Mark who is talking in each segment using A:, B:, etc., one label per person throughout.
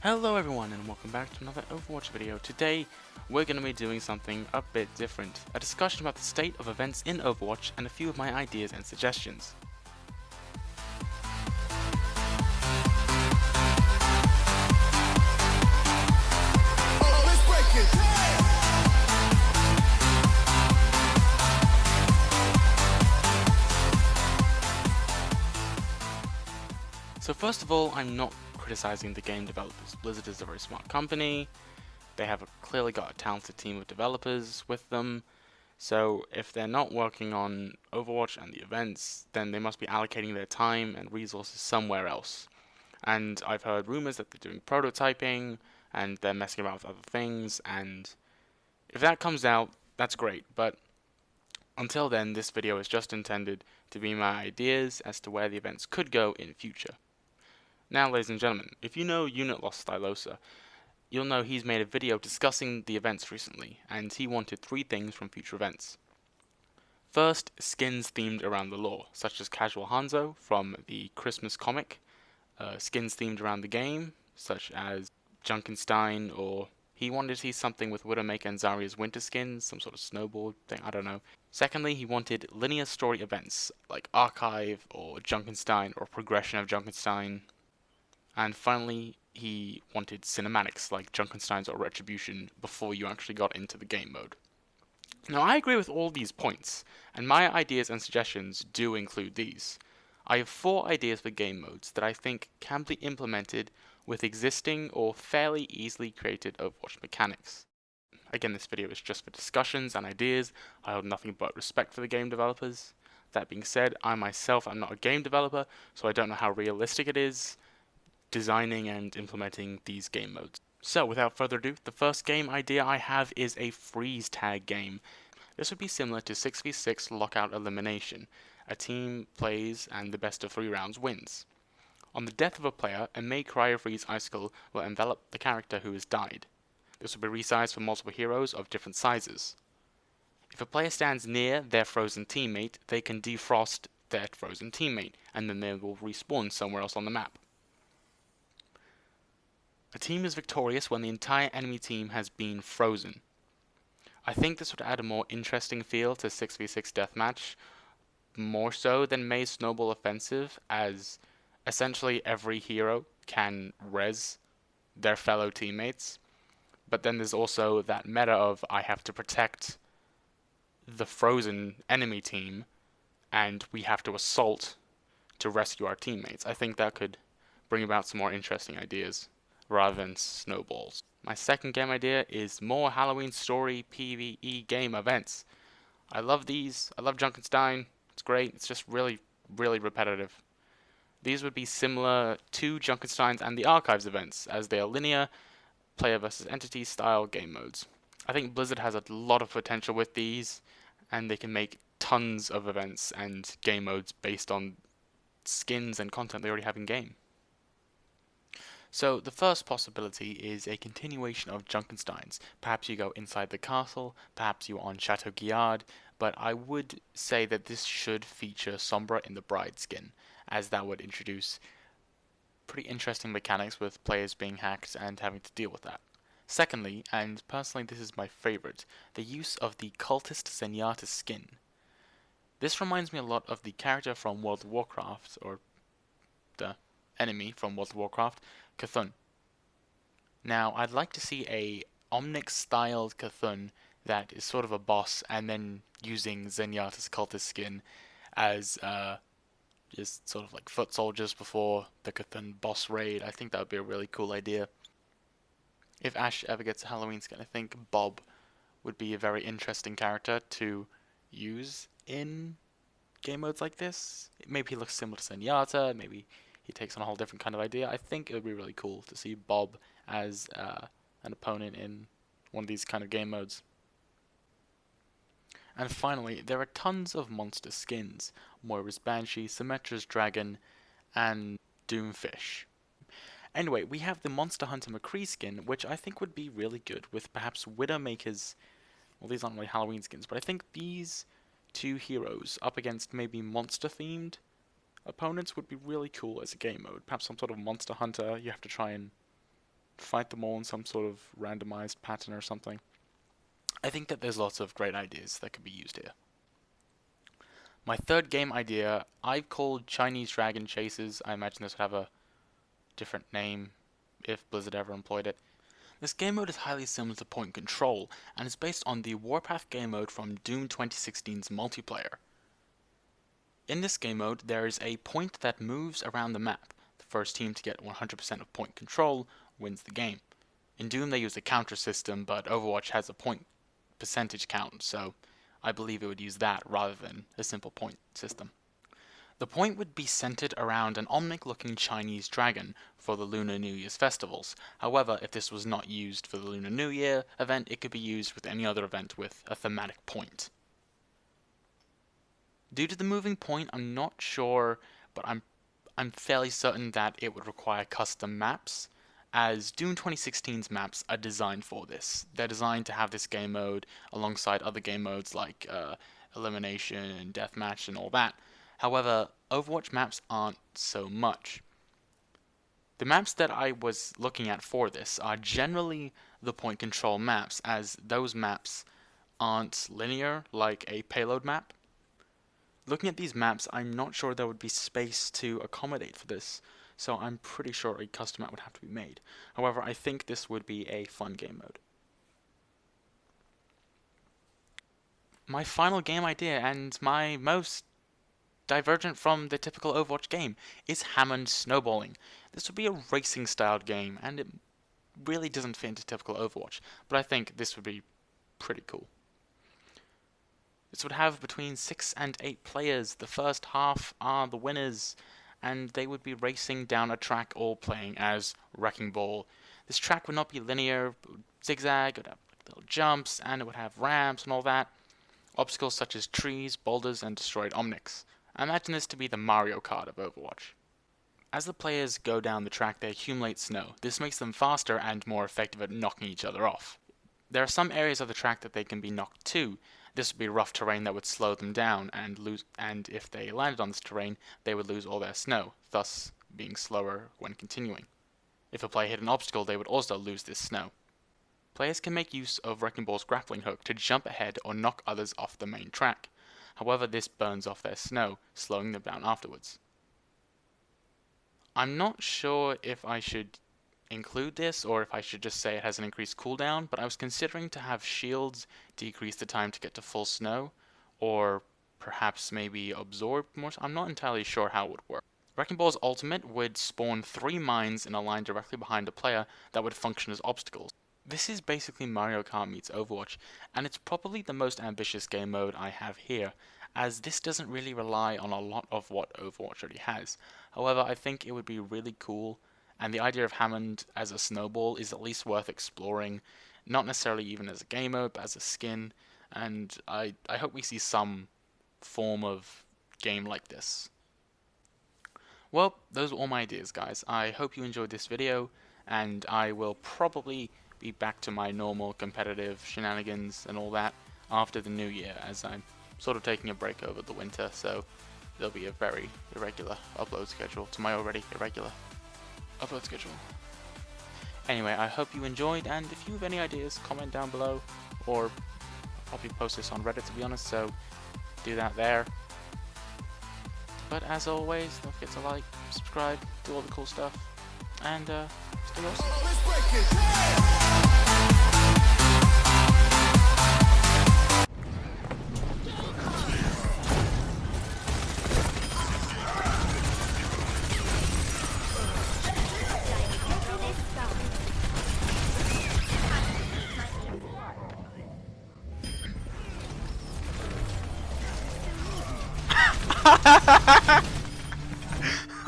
A: Hello everyone and welcome back to another Overwatch video. Today we're going to be doing something a bit different, a discussion about the state of events in Overwatch and a few of my ideas and suggestions. So first of all, I'm not criticizing the game developers. Blizzard is a very smart company. They have clearly got a talented team of developers with them. So if they're not working on Overwatch and the events, then they must be allocating their time and resources somewhere else. And I've heard rumors that they're doing prototyping and they're messing around with other things, and if that comes out, that's great. But until then, this video is just intended to be my ideas as to where the events could go in future. Now, ladies and gentlemen, if you know Unit Lost Stylosa, you'll know he's made a video discussing the events recently, and he wanted 3 things from future events. First, skins themed around the lore, such as Casual Hanzo from the Christmas comic, skins themed around the game, such as Junkenstein, or he wanted to see something with Widowmaker and Zarya's winter skins, some sort of snowboard thing, I don't know. Secondly, he wanted linear story events, like Archive, or Junkenstein, or Progression of Junkenstein. And finally, he wanted cinematics like Junkenstein's or Retribution before you actually got into the game mode. Now, I agree with all these points, and my ideas and suggestions do include these. I have 4 ideas for game modes that I think can be implemented with existing or fairly easily created Overwatch mechanics. Again, this video is just for discussions and ideas. I hold nothing but respect for the game developers. That being said, I myself am not a game developer, so I don't know how realistic it is designing and implementing these game modes. So without further ado, the first game idea I have is a freeze tag game. This would be similar to 6v6 lockout elimination. A team plays and the best of 3 rounds wins. On the death of a player, a May Cryo Freeze icicle will envelop the character who has died. This will be resized for multiple heroes of different sizes. If a player stands near their frozen teammate, they can defrost their frozen teammate, and then they will respawn somewhere else on the map. A team is victorious when the entire enemy team has been frozen. I think this would add a more interesting feel to 6v6 deathmatch, more so than May's Snowball Offensive, as essentially every hero can res their fellow teammates. But then there's also that meta of I have to protect the frozen enemy team, and we have to assault to rescue our teammates. I think that could bring about some more interesting ideas rather than snowballs. My second game idea is more Halloween story PvE game events. I love these. I love Junkenstein. It's great. It's just really repetitive. These would be similar to Junkenstein's and the Archives events, as they are linear, player versus entity style game modes. I think Blizzard has a lot of potential with these, and they can make tons of events and game modes based on skins and content they already have in game. So the first possibility is a continuation of Junkenstein's. Perhaps you go inside the castle, perhaps you are on Chateau Guillard, but I would say that this should feature Sombra in the Bride skin, as that would introduce pretty interesting mechanics with players being hacked and having to deal with that. Secondly, and personally this is my favorite, the use of the Cultist Zenyatta skin. This reminds me a lot of the character from World of Warcraft, or the enemy from World of Warcraft, Cthulhu. Now, I'd like to see a Omnic-styled Cthulhu that is sort of a boss, and then using Zenyatta's cultist skin as just sort of like foot soldiers before the Cthulhu boss raid. I think that would be a really cool idea. If Ash ever gets a Halloween skin, I think Bob would be a very interesting character to use in game modes like this. Maybe he looks similar to Zenyatta, maybe he takes on a whole different kind of idea. I think it would be really cool to see Bob as an opponent in one of these kind of game modes. And finally, there are tons of monster skins. Moira's Banshee, Symmetra's Dragon, and Doomfish. Anyway, we have the Monster Hunter McCree skin, which I think would be really good with perhaps Widowmaker's, well, these aren't really Halloween skins, but I think these 2 heroes up against maybe monster-themed opponents would be really cool as a game mode. Perhaps some sort of Monster Hunter, you have to try and fight them all in some sort of randomized pattern or something. I think that there's lots of great ideas that could be used here. My third game idea, I've called Chinese Dragon Chasers. I imagine this would have a different name if Blizzard ever employed it. This game mode is highly similar to Point Control, and is based on the Warpath game mode from Doom 2016's multiplayer. In this game mode, there is a point that moves around the map. The first team to get 100% of point control wins the game. In Doom they use a counter system, but Overwatch has a point percentage count, so I believe it would use that rather than a simple point system. The point would be centered around an omnic-looking Chinese dragon for the Lunar New Year's festivals. However, if this was not used for the Lunar New Year event, it could be used with any other event with a thematic point. Due to the moving point, I'm not sure, but I'm fairly certain that it would require custom maps, as Doom 2016's maps are designed for this. They're designed to have this game mode alongside other game modes like Elimination and Deathmatch and all that. However, Overwatch maps aren't so much. The maps that I was looking at for this are generally the point control maps, as those maps aren't linear like a payload map. Looking at these maps, I'm not sure there would be space to accommodate for this, so I'm pretty sure a custom map would have to be made. However, I think this would be a fun game mode. My final game idea, and my most divergent from the typical Overwatch game, is Hammond Snowballing. This would be a racing styled game, and it really doesn't fit into typical Overwatch, but I think this would be pretty cool. This would have between 6 and 8 players. The first half are the winners, and they would be racing down a track all playing as Wrecking Ball. This track would not be linear, it would zigzag, it would have little jumps, and it would have ramps and all that. Obstacles such as trees, boulders, and destroyed omnics. I imagine this to be the Mario Kart of Overwatch. As the players go down the track, they accumulate snow. This makes them faster and more effective at knocking each other off. There are some areas of the track that they can be knocked to. This would be rough terrain that would slow them down, and if they landed on this terrain, they would lose all their snow, thus being slower when continuing. If a player hit an obstacle, they would also lose this snow. Players can make use of Wrecking Ball's grappling hook to jump ahead or knock others off the main track. However, this burns off their snow, slowing them down afterwards. I'm not sure if I should include this or if I should just say it has an increased cooldown, but I was considering to have shields decrease the time to get to full snow, or perhaps maybe absorb more. I'm not entirely sure how it would work. Wrecking Ball's ultimate would spawn 3 mines in a line directly behind a player that would function as obstacles. This is basically Mario Kart meets Overwatch, and it's probably the most ambitious game mode I have here, as this doesn't really rely on a lot of what Overwatch already has. However, I think it would be really cool, and the idea of Hammond as a snowball is at least worth exploring, not necessarily even as a game mode, but as a skin, and I hope we see some form of game like this. Well, those are all my ideas, guys. I hope you enjoyed this video, and I will probably be back to my normal competitive shenanigans and all that after the new year, as I'm sort of taking a break over the winter, so there'll be a very irregular upload schedule to my already irregular upload schedule. Anyway, I hope you enjoyed, and if you have any ideas, comment down below, or I'll probably post this on Reddit, to be honest, so do that there. But as always, don't forget to like, subscribe, do all the cool stuff, and stay awesome.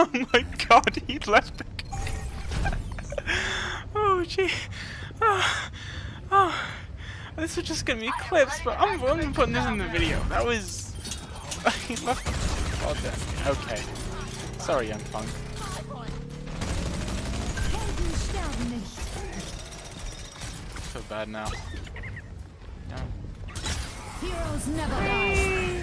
A: Oh my god, he left it. Oh gee. Oh. This was just gonna be clips, but I'm putting this in the video. That was... he left the... Oh, damn. Okay. Sorry, young punk. I feel bad now. No.
B: Heroes never die.